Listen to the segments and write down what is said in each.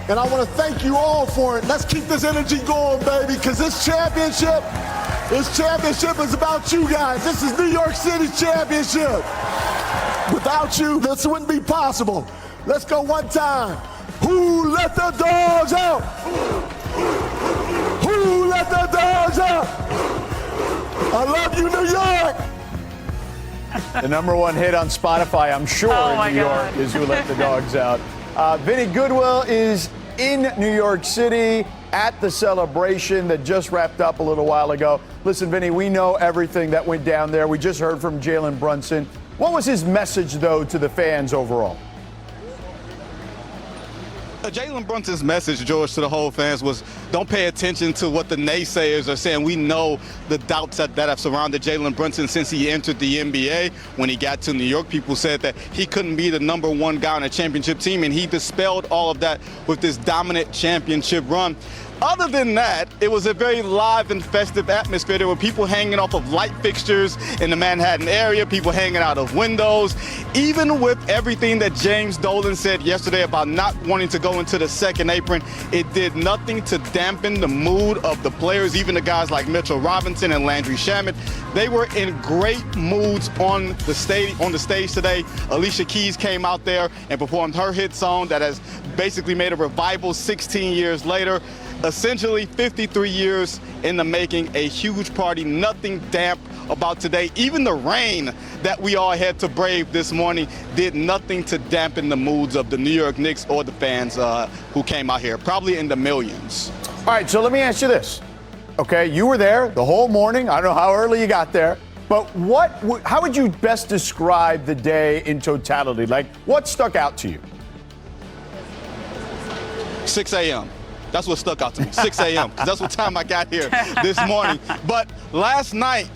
And I want to thank you all for it. Let's keep this energy going, baby, because this championship is about you guys. This is New York City's championship. Without you, this wouldn't be possible. Let's go one time. Who let the dogs out? Who let the dogs out? I love you, New York. The number one hit on Spotify, I'm sure, in New York is Who Let the Dogs Out. Vinny Goodwill is in New York City at the celebration that just wrapped up a little while ago. Listen, Vinny, we know everything that went down there. We just heard from Jalen Brunson. What was his message, though, to the fans overall? Jalen Brunson's message, George, to the whole fans was don't pay attention to what the naysayers are saying. We know the doubts that have surrounded Jalen Brunson since he entered the NBA. When he got to New York, people said that he couldn't be the number one guy on a championship team, and he dispelled all of that with this dominant championship run. Other than that, it was a very live and festive atmosphere. There were people hanging off of light fixtures in the Manhattan area, people hanging out of windows. Even with everything that James Dolan said yesterday about not wanting to go into the second apron, it did nothing to dampen the mood of the players, even the guys like Mitchell Robinson and Landry Shamet. They were in great moods on the stage today. Alicia Keys came out there and performed her hit song that has basically made a revival 16 years later. Essentially 53 years in the making, a huge party, nothing damp about today. Even the rain that we all had to brave this morning did nothing to dampen the moods of the New York Knicks or the fans who came out here, probably in the millions. All right, so let me ask you this. Okay, you were there the whole morning. I don't know how early you got there, but how would you best describe the day in totality? Like, what stuck out to you? 6 a.m. That's what stuck out to me, 6 a.m., because that's what time I got here this morning. But last night,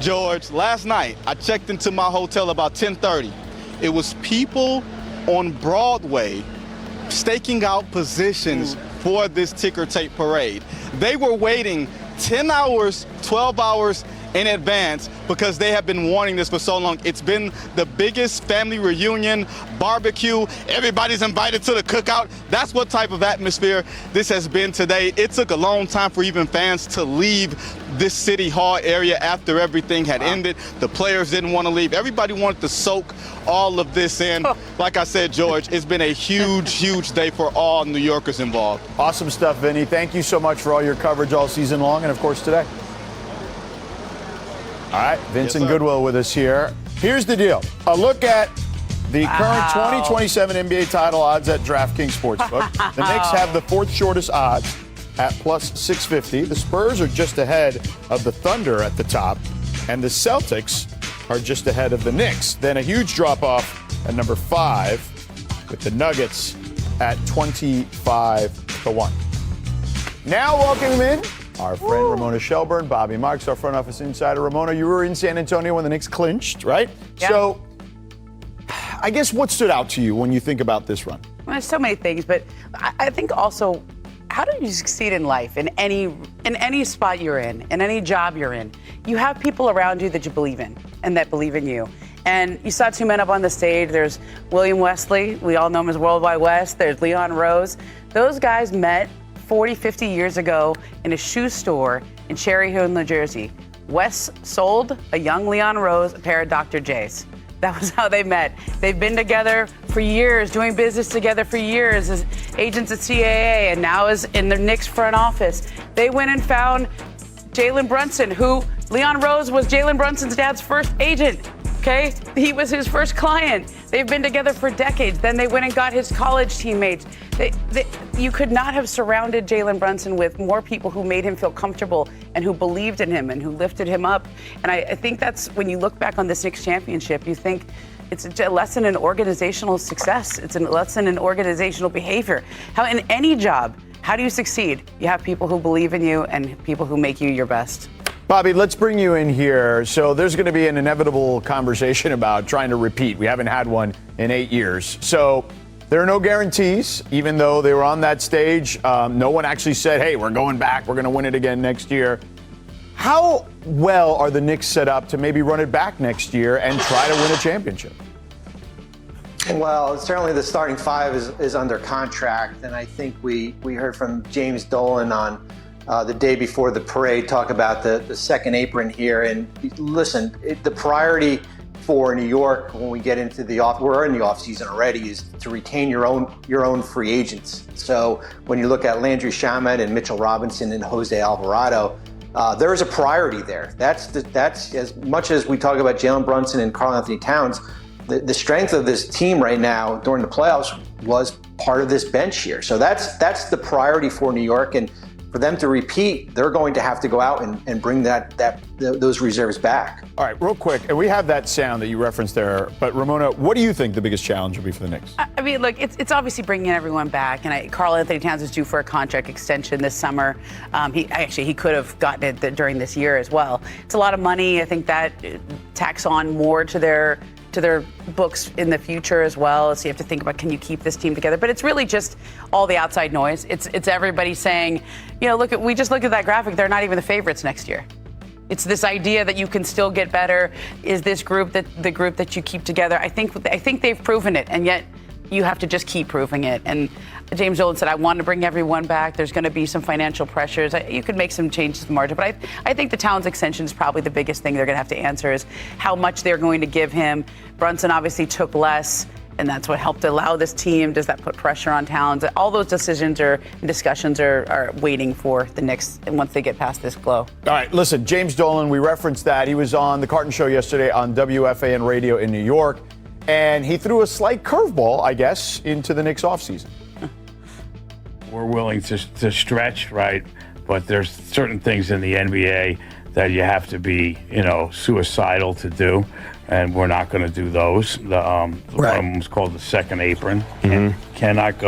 George, I checked into my hotel about 10:30. It was people on Broadway staking out positions for this ticker tape parade. They were waiting 10 hours, 12 hours in advance because they have been wanting this for so long. It's been the biggest family reunion, barbecue, everybody's invited to the cookout. That's what type of atmosphere this has been today. It took a long time for even fans to leave this City Hall area after everything had ended. The players didn't want to leave. Everybody wanted to soak all of this in. Like I said, George, it's been a huge, huge day for all New Yorkers involved. Awesome stuff, Vinny. Thank you so much for all your coverage all season long and, of course, today. All right, Vincent Goodwill with us here. Here's the deal. A look at the current 2027 NBA title odds at DraftKings Sportsbook. The Knicks have the fourth shortest odds at plus 650. The Spurs are just ahead of the Thunder at the top, and the Celtics are just ahead of the Knicks. Then a huge drop-off at number 5 with the Nuggets at 25-1. Now welcome in our friend Ramona Shelburne, Bobby Marks, our front office insider. Ramona, you were in San Antonio when the Knicks clinched, right? Yeah. So I guess what stood out to you when you think about this run? Well, there's so many things, but I think also, how do you succeed in life, in any spot you're in any job you're in? You have people around you that you believe in and that believe in you. And you saw two men up on the stage. There's William Wesley. We all know him as Worldwide West. There's Leon Rose. Those guys met 40, 50 years ago in a shoe store in Cherry Hill, New Jersey. Wes sold a young Leon Rose a pair of Dr. J's. That was how they met. They've been together for years, doing business together for years as agents at CAA, and now is in the Knicks front office. They went and found Jalen Brunson, who Leon Rose was Jalen Brunson's dad's first agent. Okay, he was his first client. They've been together for decades. Then they went and got his college teammates. You could not have surrounded Jalen Brunson with more people who made him feel comfortable and who believed in him and who lifted him up. And I think that's when you look back on this Knicks championship, you think it's a lesson in organizational success. It's a lesson in organizational behavior. How in any job, how do you succeed? You have people who believe in you and people who make you your best. Bobby, let's bring you in here. So there's going to be an inevitable conversation about trying to repeat. We haven't had one in 8 years. So there are no guarantees, even though they were on that stage. No one actually said, hey, we're going back. We're going to win it again next year. How well are the Knicks set up to maybe run it back next year and try to win a championship? Well, certainly the starting five is under contract, and I think we heard from James Dolan on the day before the parade talk about the second apron here. And listen, the priority for New York when we get into we're in the off season already, is to retain your own free agents. So when you look at Landry Shamet and Mitchell Robinson and Jose Alvarado, there is a priority there. That's as much as we talk about Jalen Brunson and Karl Anthony Towns. The strength of this team right now during the playoffs was part of this bench here. So that's the priority for New York, and for them to repeat, they're going to have to go out and bring those reserves back. All right, real quick, and we have that sound that you referenced there, but Ramona, what do you think the biggest challenge will be for the Knicks? I mean, look, it's obviously bringing everyone back, and Karl Anthony Towns is due for a contract extension this summer. He could have gotten it during this year as well. It's a lot of money. I think that tacks on more to their books in the future as well. So you have to think about, can you keep this team together? But it's really just all the outside noise. It's everybody saying, we just look at that graphic. They're not even the favorites next year. It's this idea that you can still get better. Is this group the group that you keep together? I think they've proven it, and yet you have to just keep proving it. And James Dolan said, I want to bring everyone back. There's going to be some financial pressures. You could make some changes to the margin. But I think the Towns extension is probably the biggest thing they're going to have to answer, is how much they're going to give him. Brunson obviously took less, and that's what helped allow this team. Does that put pressure on Towns? All those decisions and discussions are waiting for the Knicks, and once they get past this glow. All right, listen, James Dolan, we referenced that. He was on the Carton Show yesterday on WFAN Radio in New York, and he threw a slight curveball, I guess, into the Knicks offseason. We're willing to stretch, right? But there's certain things in the NBA that you have to be, suicidal to do, and we're not going to do those. One of them was called the second apron. Cannot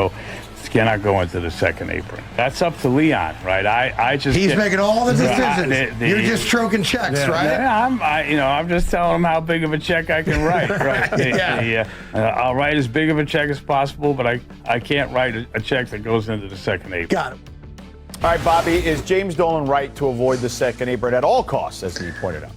go into the second apron. That's up to Leon, right? He's making all the decisions. You're just stroking checks, right? Yeah, I'm just telling him how big of a check I can write, right? I'll write as big of a check as possible, but I can't write a check that goes into the second apron. Got it. All right, Bobby, is James Dolan right to avoid the second apron at all costs, as he pointed out?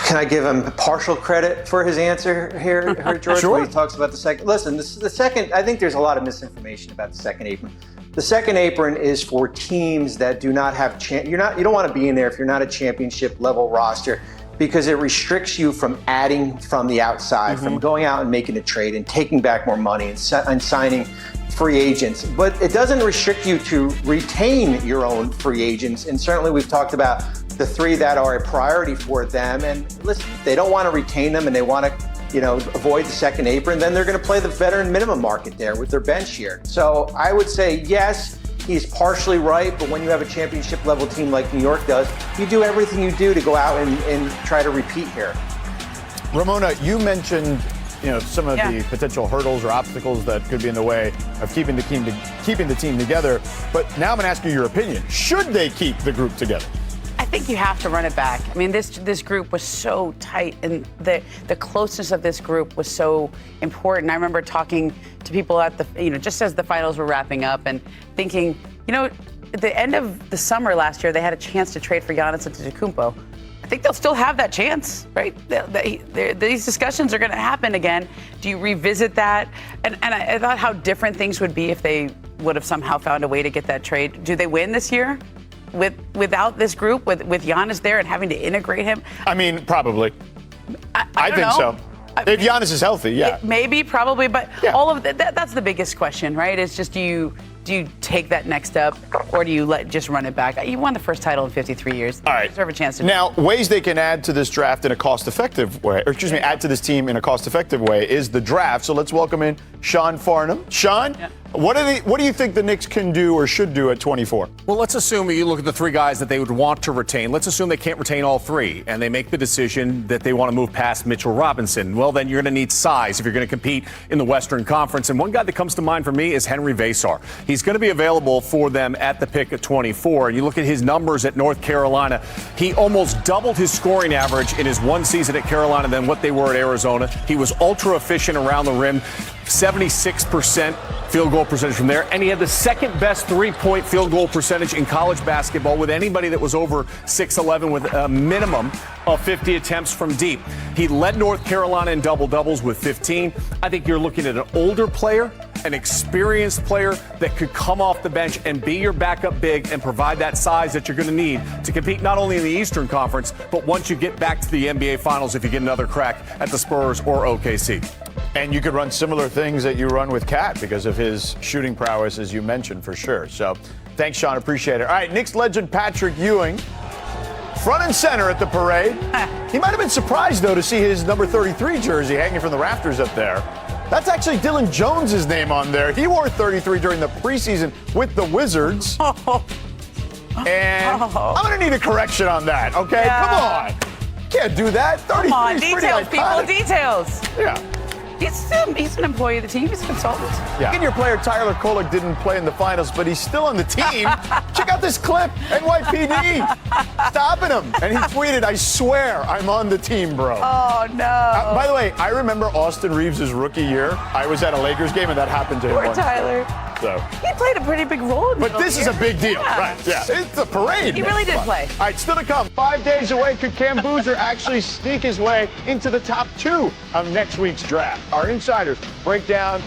Can I give him partial credit for his answer here, George? Sure. When he talks about the second. Listen, the second. I think there's a lot of misinformation about the second apron. The second apron is for teams that do not have. You don't want to be in there if you're not a championship level roster, because it restricts you from adding from the outside, from going out and making a trade and taking back more money and signing free agents. But it doesn't restrict you to retain your own free agents. And certainly we've talked about the three that are a priority for them. And listen, if they don't want to retain them and they want to, avoid the second apron, then they're going to play the veteran minimum market there with their bench here. So I would say, yes, he's partially right, but when you have a championship level team like New York does, you do everything you do to go out and try to repeat here. Ramona, you mentioned some of the potential hurdles or obstacles that could be in the way of keeping the team together. But now I'm going to ask you your opinion. Should they keep the group together? I think you have to run it back. I mean, this group was so tight, and the closeness of this group was so important. I remember talking to people at just as the finals were wrapping up, and thinking, at the end of the summer last year, they had a chance to trade for Giannis Antetokounmpo. I think they'll still have that chance, right? These discussions are going to happen again. Do you revisit that? And I thought how different things would be if they would have somehow found a way to get that trade. Do they win this year? Without this group, with Giannis there and having to integrate him? I mean, probably. I think know. so. If Giannis is healthy, yeah. Maybe, probably, but all of that's the biggest question, right? It's just, do you take that next step, or do you just run it back? You won the first title in 53 years. All right. You deserve a chance to Now, ways they can add to this draft in a cost-effective way, add to this team in a cost-effective way is the draft. So let's welcome in Sean Farnham. Sean, what do you think the Knicks can do or should do at 24? Well, let's assume you look at the three guys that they would want to retain. Let's assume they can't retain all three, and they make the decision that they want to move past Mitchell Robinson. Well, then you're going to need size if you're going to compete in the Western Conference. And one guy that comes to mind for me is Henry Vasar. He's going to be available for them at the pick at 24. And you look at his numbers at North Carolina, he almost doubled his scoring average in his one season at Carolina than what they were at Arizona. He was ultra efficient around the rim. 76% field goal percentage from there, and he had the second best three-point field goal percentage in college basketball with anybody that was over 6'11" with a minimum of 50 attempts from deep. He led North Carolina in double-doubles with 15. I think you're looking at an older player, an experienced player that could come off the bench and be your backup big and provide that size that you're going to need to compete not only in the Eastern Conference, but once you get back to the NBA Finals if you get another crack at the Spurs or OKC. And you could run similar things that you run with Cat because of his shooting prowess, as you mentioned, for sure. So thanks, Sean. Appreciate it. All right, Knicks legend Patrick Ewing, front and center at the parade. He might have been surprised, though, to see his number 33 jersey hanging from the rafters up there. That's actually Dylan Jones's name on there. He wore 33 during the preseason with the Wizards. And I'm going to need a correction on that, okay? Yeah. Come on. Can't do that. 33 Come on, is pretty details, people, iconic. details. Yeah. He's an employee of the team. He's a consultant. Yeah. And your player Tyler Kolek didn't play in the finals, but he's still on the team. Check out this clip, NYPD stopping him. And he tweeted, "I swear I'm on the team, bro." Oh, no. By the way, I remember Austin Reeves' rookie year. I was at a Lakers game, and that happened to him Poor once. Tyler. So. He played a pretty big role in the But this is a big deal, right? Yeah, it's a parade. He really did play. All right, still to come. 5 days away, could Cam Boozer actually sneak his way into the top 2 of next week's draft? Our insiders break down